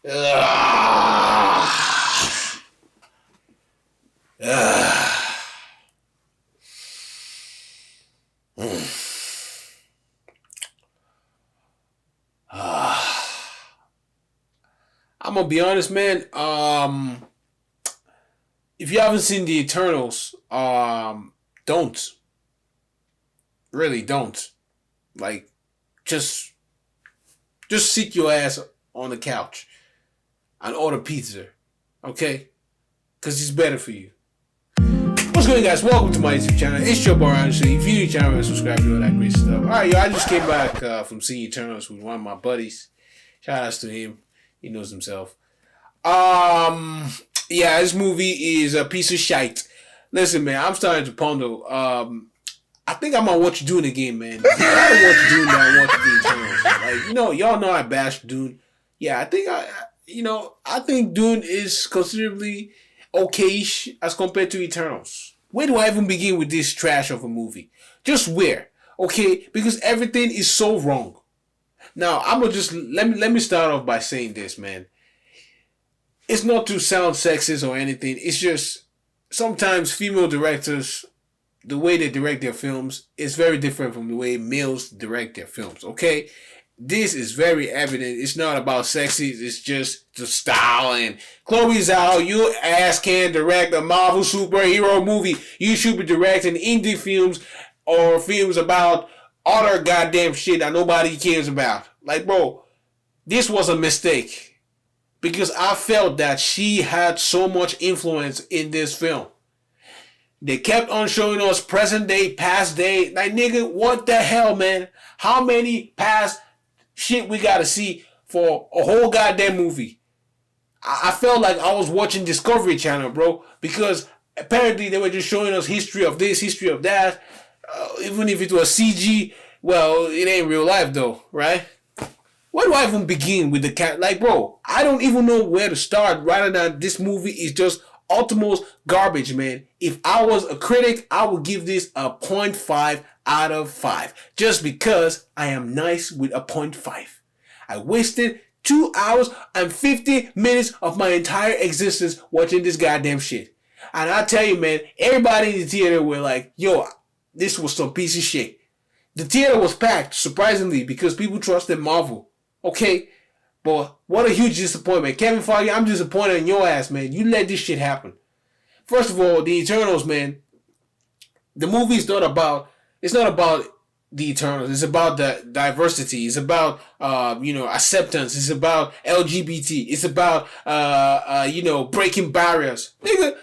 Ah. Ah. Ah. I'm gonna be honest, man. If you haven't seen the Eternals, don't really don't like just just sit your ass on the couch and order pizza, okay? Because it's better for you. What's going on, guys? Welcome to my YouTube channel. It's your boy Anderson. If you're new to the channel, subscribe to all that great stuff. Alright, yo, I just came back from seeing Eternals with one of my buddies. Shout outs to him. He knows himself. Yeah, this movie is a piece of shite. Listen, man, I'm starting to ponder. I think I'm gonna watch Dune again, man. I watch Dune now. Watch the Eternals. Like, y'all know I bash Dune. Yeah, I think Dune is considerably okayish as compared to Eternals. Where do I even begin with this trash of a movie? Just where? Okay, because everything is so wrong. Now, I'm gonna just let me start off by saying this, man. It's not to sound sexist or anything. It's just sometimes female directors, the way they direct their films is very different from the way males direct their films. Okay, this is very evident. It's not about sexy. It's just the style. And Chloe Zhao, you ass can't direct a Marvel superhero movie. You should be directing indie films or films about other goddamn shit that nobody cares about. Like, bro, this was a mistake because I felt that she had so much influence in this film. They kept on showing us present day, past day. Like, nigga, what the hell, man? How many past shit we gotta see for a whole goddamn movie? I felt like I was watching Discovery Channel, bro, because apparently they were just showing us history of this, history of that. Even if it was CG, well, it ain't real life though, right? Where do I even begin with the cat? Like, bro, I don't even know where to start. Rather than this movie is just ultimate garbage, man. If I was a critic, I would give this a 0.5 out of 5. Just because I am nice with a 0.5. I wasted 2 hours and 50 minutes of my entire existence watching this goddamn shit. And I tell you, man, everybody in the theater were like, yo, this was some piece of shit. The theater was packed, surprisingly, because people trusted Marvel. Okay? But what a huge disappointment. Kevin Feige, I'm disappointed in your ass, man. You let this shit happen. First of all, the Eternals, man. The movie is not about. It's not about the Eternals. It's about the diversity. It's about acceptance. It's about LGBT. It's about breaking barriers. Nigga,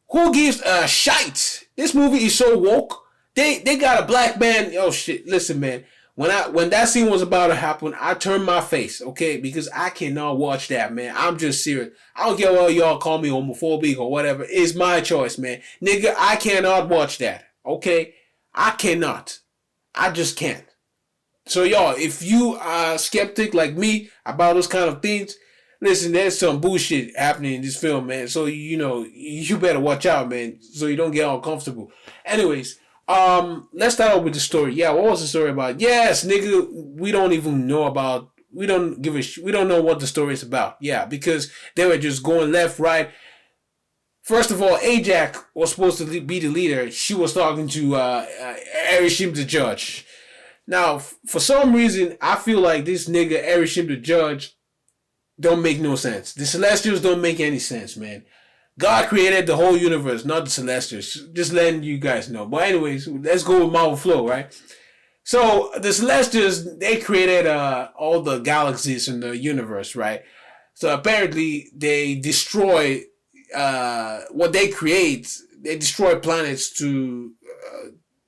who gives a shite? This movie is so woke. They got a black man. Oh shit! Listen, man. When that scene was about to happen, I turned my face, okay? Because I cannot watch that, man. I'm just serious. I don't care what y'all call me homophobic or whatever. It's my choice, man. Nigga, I cannot watch that, okay? I cannot. I just can't. So, y'all, if you are skeptic like me about those kind of things, listen, there's some bullshit happening in this film, man. So, you better watch out, man, so you don't get uncomfortable. Anyways, let's start off with the story. Yeah, what was the story about? Yes, nigga, we don't even know about. We don't give a. We don't know what the story is about. Yeah, because they were just going left, right. First of all, Ajak was supposed to be the leader. She was talking to Erishim the judge. Now, for some reason, I feel like this nigga Erishim the judge don't make no sense. The Celestials don't make any sense, man. God created the whole universe, not the Celestials. Just letting you guys know. But anyways, let's go with Marvel Flow, right? So the Celestials, they created all the galaxies in the universe, right? So apparently they destroy what they create. They destroy planets to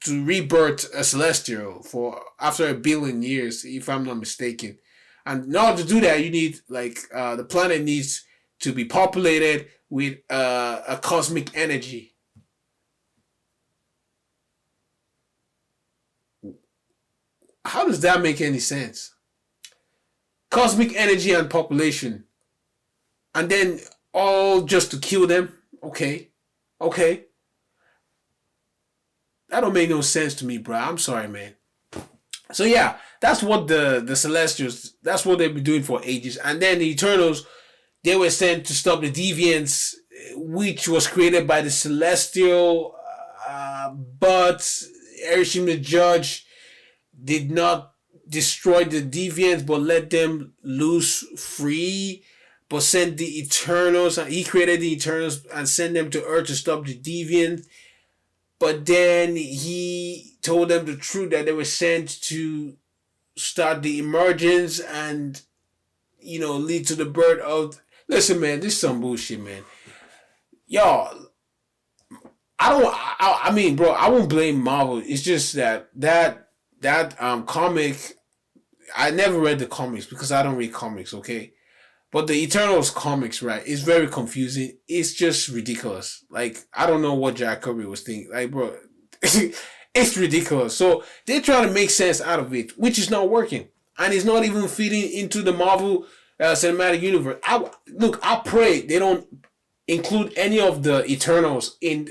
rebirth a Celestial for after 1 billion years, if I'm not mistaken. And in order to do that, you need the planet needs to be populated with a cosmic energy. How does that make any sense? Cosmic energy and population. And then all just to kill them? Okay. Okay. That don't make no sense to me, bro. I'm sorry, man. So yeah, That's what the Celestials. That's what they've been doing for ages. And then the Eternals, they were sent to stop the Deviants, which was created by the Celestial. But Erishim the Judge did not destroy the Deviants, but let them loose free. But sent the Eternals. He created the Eternals and sent them to Earth to stop the Deviants. But then he told them the truth that they were sent to start the emergence and, lead to the birth of. Listen, man, this is some bullshit, man. Y'all, I mean, bro, I won't blame Marvel. It's just that comic. I never read the comics because I don't read comics. Okay. But the Eternals comics, right, is very confusing. It's just ridiculous. Like, I don't know what Jack Kirby was thinking. Like, bro, it's ridiculous. So, they're trying to make sense out of it, which is not working. And it's not even fitting into the Marvel Cinematic Universe. I pray they don't include any of the Eternals in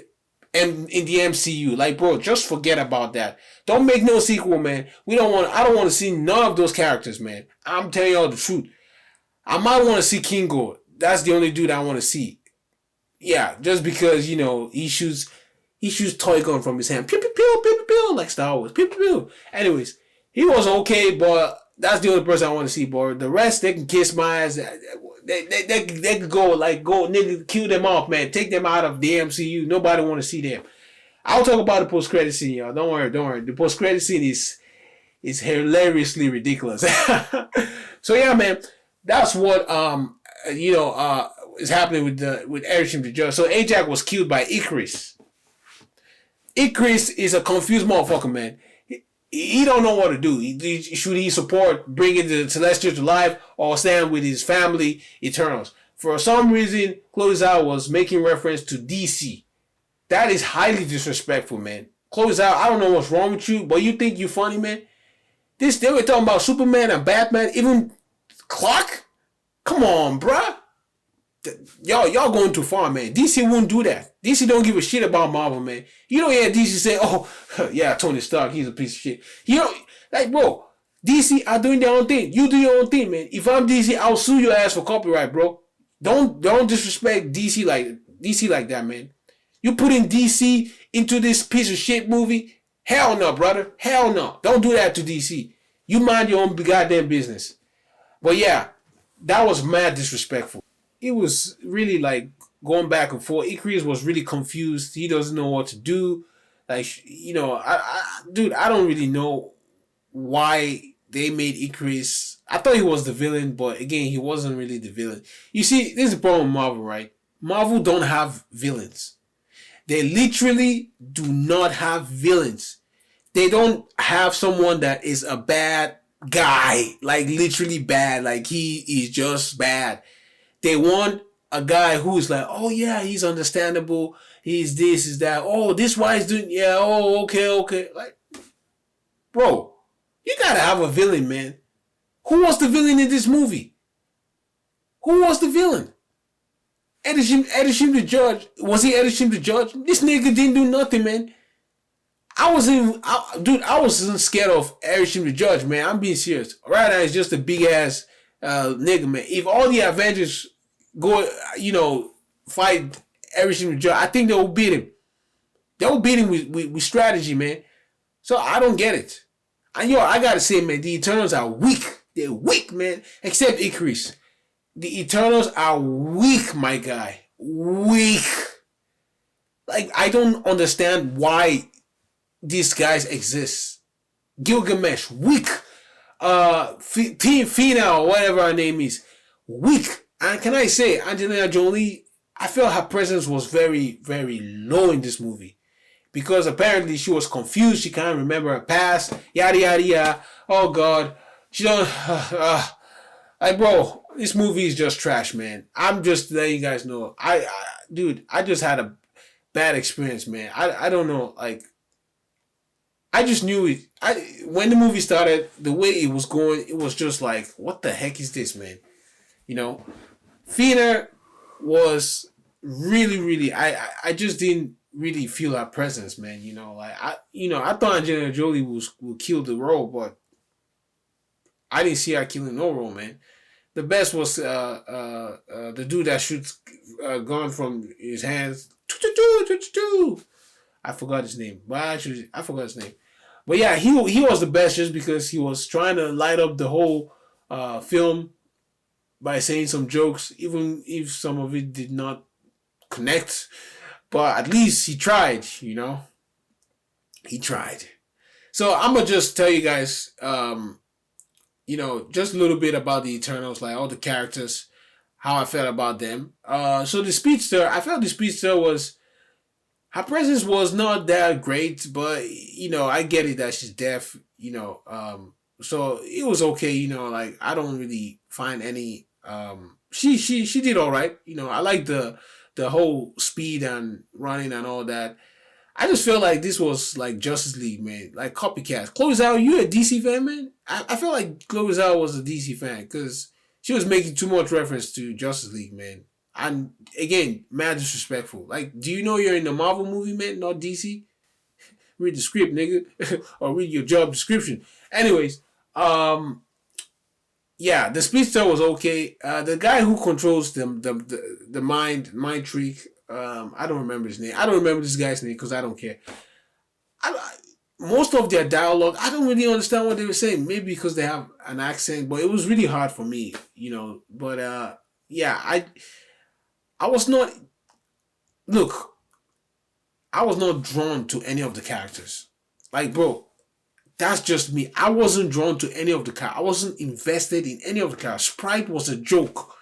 the MCU. Like, bro, just forget about that. Don't make no sequel, man. I don't want to see none of those characters, man. I'm telling y'all the truth. I might want to see Kingo. That's the only dude I want to see. Yeah, just because, he shoots toy gun from his hand. Pew, pew, pew, pew, pew, pew, like Star Wars. Pew, pew, pew. Anyways, he was okay, but that's the only person I want to see, boy. The rest, they can kiss my ass. They could go, nigga, kill them off, man. Take them out of the MCU. Nobody want to see them. I'll talk about the post-credit scene, y'all. Don't worry. The post-credit scene is hilariously ridiculous. So, yeah, man. That's what is happening with Erishim the Judge. So Ajax was killed by Icarus. Icarus is a confused motherfucker, man. He don't know what to do. Should he support bringing the Celestials to life or stand with his family Eternals? For some reason, Closeout was making reference to DC. That is highly disrespectful, man. Closeout, I don't know what's wrong with you, but you think you funny, man? They were talking about Superman and Batman, even Clark? Come on, bruh. Y'all going too far, man. DC won't do that. DC don't give a shit about Marvel, man. You don't hear DC say, oh, yeah, Tony Stark, he's a piece of shit. Bro, DC are doing their own thing. You do your own thing, man. If I'm DC, I'll sue your ass for copyright, bro. Don't disrespect DC like that, man. You putting DC into this piece of shit movie? Hell no, brother. Hell no. Don't do that to DC. You mind your own goddamn business. But yeah, that was mad disrespectful. It was really like going back and forth. Icarus was really confused. He doesn't know what to do. Like, I don't really know why they made Icarus. I thought he was the villain, but again, he wasn't really the villain. You see, this is the problem with Marvel, right? Marvel don't have villains. They literally do not have villains. They don't have someone that is a bad guy, like literally bad, like he is just bad. They want a guy who's like, oh yeah, he's understandable, he's this, is that, oh, this why he's doing, yeah, oh, okay. Like, bro, you gotta have a villain, man. Who was the villain in this movie? Who was the villain? Erishim the Judge. Was he Erishim the Judge? This nigga didn't do nothing, man. I wasn't scared of Erishim the Judge, man. I'm being serious. Right now, it's just a big ass nigga, man. If all the Avengers go, fight Erishim the Judge, I think they will beat him. They will beat him with strategy, man. So I don't get it. And I gotta say, man, the Eternals are weak. They're weak, man. Except Icarus. The Eternals are weak, my guy. Weak. Like, I don't understand why these guys exist. Gilgamesh, weak. Fina, or whatever her name is, weak. And can I say, Angelina Jolie, I felt her presence was very, very low in this movie. Because apparently she was confused. She can't remember her past. Yada, yada, yada. Oh, God. She don't... like, bro, this movie is just trash, man. I'm just letting you guys know. I just had a bad experience, man. I don't know, like... I just knew it. When the movie started, the way it was going, it was just like, what the heck is this, man? Fina was really, really... I just didn't really feel her presence, man. I thought Angelina Jolie would kill the role, but I didn't see her killing no role, man. The best was the dude that shoots a gun from his hands. I forgot his name, but I forgot his name. But yeah, he was the best just because he was trying to light up the whole film by saying some jokes, even if some of it did not connect. But at least he tried, you know. He tried. So I'm gonna just tell you guys, just a little bit about the Eternals, like all the characters, how I felt about them. So the Speedster, I felt the Speedster was, her presence was not that great, but I get it that she's deaf, so it was okay, like I don't really find any. She did all right, I like the whole speed and running and all that. I just feel like this was like Justice League, man. Like copycats. Chloe Zhao, you a DC fan, man? I feel like Chloe Zhao was a DC fan because she was making too much reference to Justice League, man. And again, mad disrespectful. Like, do you know you're in a Marvel movie, man, not DC? Read the script, nigga. Or read your job description. Anyways, yeah, the Speedster was okay. The guy who controls the mind trick, I don't remember his name. I don't remember this guy's name because I don't care. Most of their dialogue, I don't really understand what they were saying. Maybe because they have an accent, but it was really hard for me, But yeah, I was not. Look, I was not drawn to any of the characters. Like, bro, that's just me. I wasn't drawn to any of the characters. I wasn't invested in any of the characters. Sprite was a joke.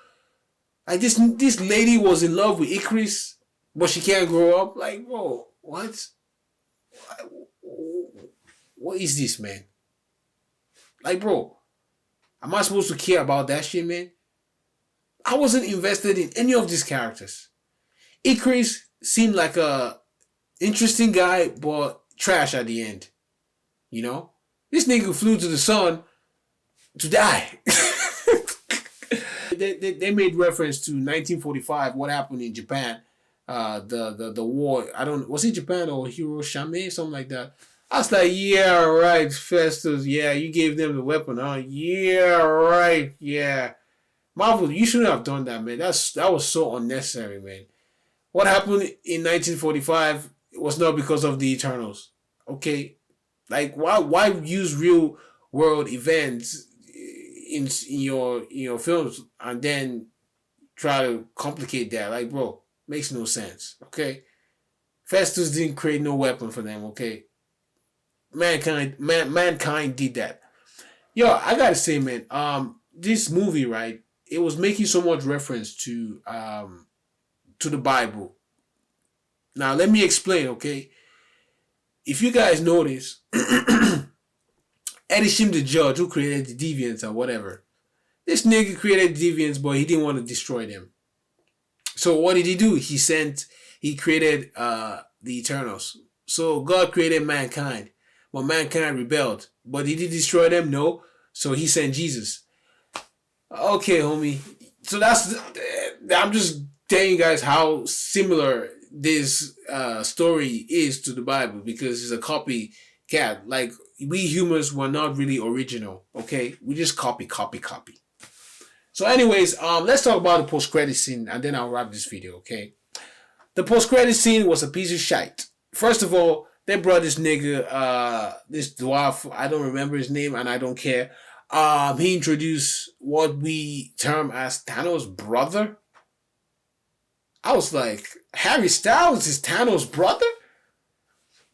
Like this lady was in love with Icarus, but she can't grow up. Like, bro, what? What is this, man? Like, bro, am I supposed to care about that shit, man? I wasn't invested in any of these characters. Icarus seemed like a interesting guy, but trash at the end. This nigga flew to the sun to die. They made reference to 1945, what happened in Japan, the war. Was it Japan or Hiroshima, something like that. I was like, yeah, right, Festus. Yeah, you gave them the weapon, huh? Yeah, right. Yeah, Marvel, you shouldn't have done that, man. That was so unnecessary, man. What happened in 1945 was not because of the Eternals. Okay, like why use real world events in your films and then try to complicate that? Like, bro, makes no sense. Okay, Festus didn't create no weapon for them. Okay, mankind did that. Yo, I gotta say, man, this movie, right? It was making so much reference to the Bible. Now let me explain, okay? If you guys notice, Eddie Shim the Judge, who created the Deviants or whatever, this nigga created the Deviants, but he didn't want to destroy them. So what did he do? He created the Eternals. So God created mankind, but mankind rebelled. But did he destroy them? No. So he sent Jesus. Okay, homie. So I'm just telling you guys how similar this story is to the Bible because it's a copycat. Like, we humans were not really original, okay? We just copy. So anyways, let's talk about the post-credit scene and then I'll wrap this video, okay? The post-credit scene was a piece of shite. First of all, they brought this nigga, this dwarf, I don't remember his name and I don't care. He introduced what we term as Thanos' brother. I was like, Harry Styles is Thanos' brother?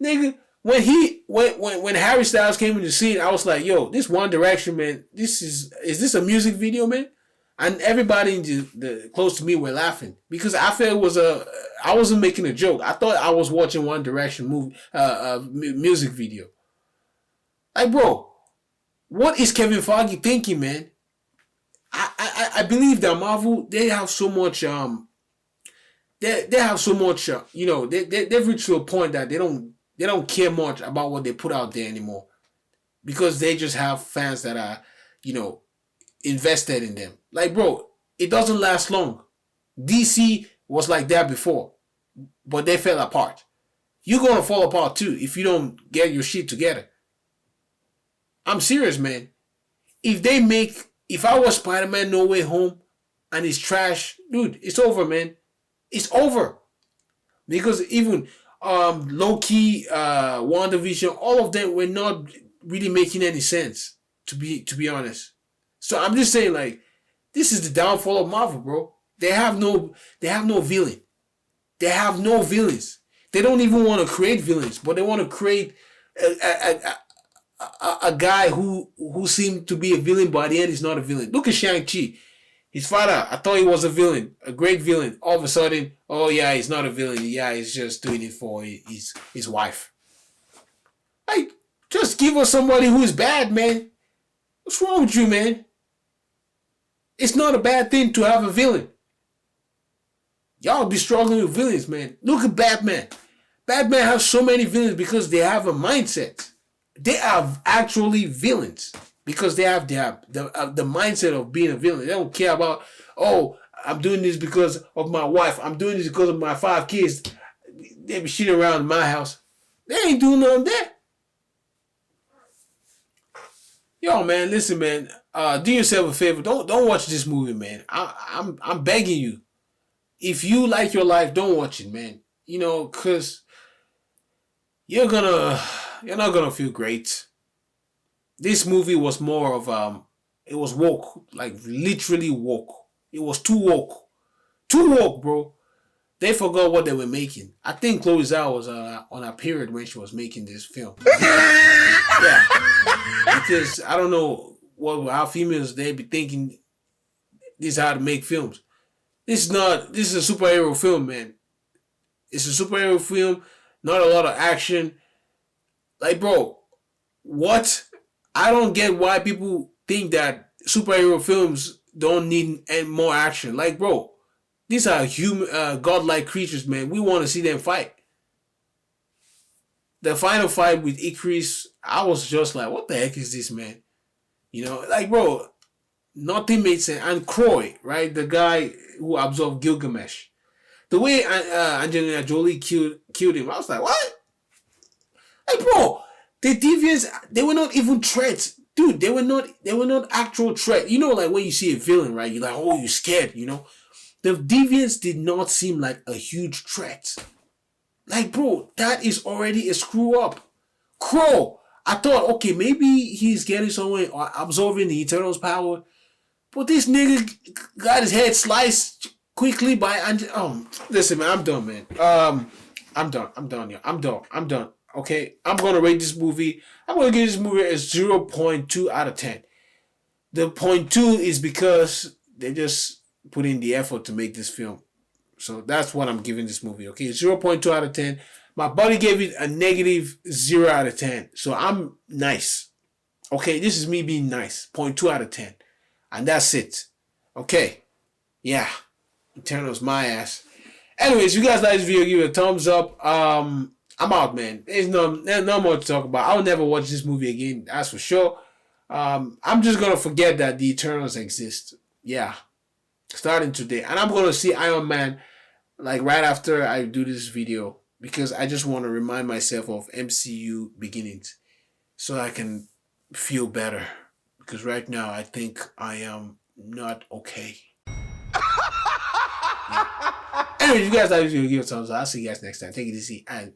Nigga, when Harry Styles came in the scene, I was like, yo, this One Direction, man, is this a music video, man? And everybody in the close to me were laughing because I felt I wasn't making a joke. I thought I was watching One Direction music video. Like, bro, what is Kevin Feige thinking, man? I believe that Marvel, they have so much they have so much they've reached to a point that they don't care much about what they put out there anymore because they just have fans that are invested in them. Like, bro, it doesn't last long. DC was like that before, but they fell apart. You're gonna fall apart too if you don't get your shit together. I'm serious, man. if I was Spider-Man No Way Home and it's trash, dude, it's over, man. It's over. Because even Loki, WandaVision, all of them were not really making any sense, to be honest. So I'm just saying, like, this is the downfall of Marvel, bro. They have no villain. They have no villains. They don't even want to create villains, but they want to create a guy who seemed to be a villain, but at the end he's not a villain. Look at Shang-Chi. His father, I thought he was a villain, a great villain. All of a sudden, oh yeah, he's not a villain. Yeah, he's just doing it for his wife. Like, just give us somebody who is bad, man. What's wrong with you, man? It's not a bad thing to have a villain. Y'all be struggling with villains, man. Look at Batman. Batman has so many villains because they have a mindset. They are actually villains because they have the mindset of being a villain. They don't care about, oh, I'm doing this because of my wife. I'm doing this because of my 5 kids. They be shitting around in my house. They ain't doing none of that. Yo, man, listen, man. Do yourself a favor. Don't watch this movie, man. I'm begging you. If you like your life, don't watch it, man. You know, cause you're not gonna feel great. This movie was more of it was woke, like literally woke. It was too woke, bro. They forgot what they were making. I think Chloe Zhao was on a period when she was making this film. Yeah, because I don't know how females they be thinking this is how to make films. This is a superhero film, man. It's a superhero film, not a lot of action. Like, bro, what? I don't get why people think that superhero films don't need any more action. Like, bro, these are human, godlike creatures, man. We want to see them fight. The final fight with Icarus, I was just like, what the heck is this, man? You know, like, bro, nothing made sense. And Croy, right, the guy who absorbed Gilgamesh, the way Angelina Jolie killed him, I was like, what? Like, bro, the deviants, they were not even threats. Dude, they were not actual threat. You know, like when you see a villain, right? You're like, oh, you're scared, you know? The deviants did not seem like a huge threat. Like, bro, that is already a screw up. Crow, I thought, okay, maybe he's getting somewhere or absorbing the Eternal's power. But this nigga got his head sliced quickly by listen, man, I'm done, man. I'm done, yeah. I'm done. Okay? I'm gonna rate this movie. I'm gonna give this movie a 0.2 out of 10. The 0.2 is because they just put in the effort to make this film. So that's what I'm giving this movie, okay? 0.2 out of 10. My buddy gave it a negative 0 out of 10. So I'm nice. Okay, this is me being nice. 0.2 out of 10. And that's it. Okay. Yeah. Eternal's my ass. Anyways, you guys like this video, give it a thumbs up. I'm out, man. There's no more to talk about. I'll never watch this movie again. That's for sure. I'm just going to forget that the Eternals exist. Yeah. Starting today. And I'm going to see Iron Man like right after I do this video. Because I just want to remind myself of MCU beginnings. So I can feel better. Because right now, I think I am not okay. Yeah. Anyway, you guys like this video, give it a thumbs up. I'll see you guys next time. Take it easy and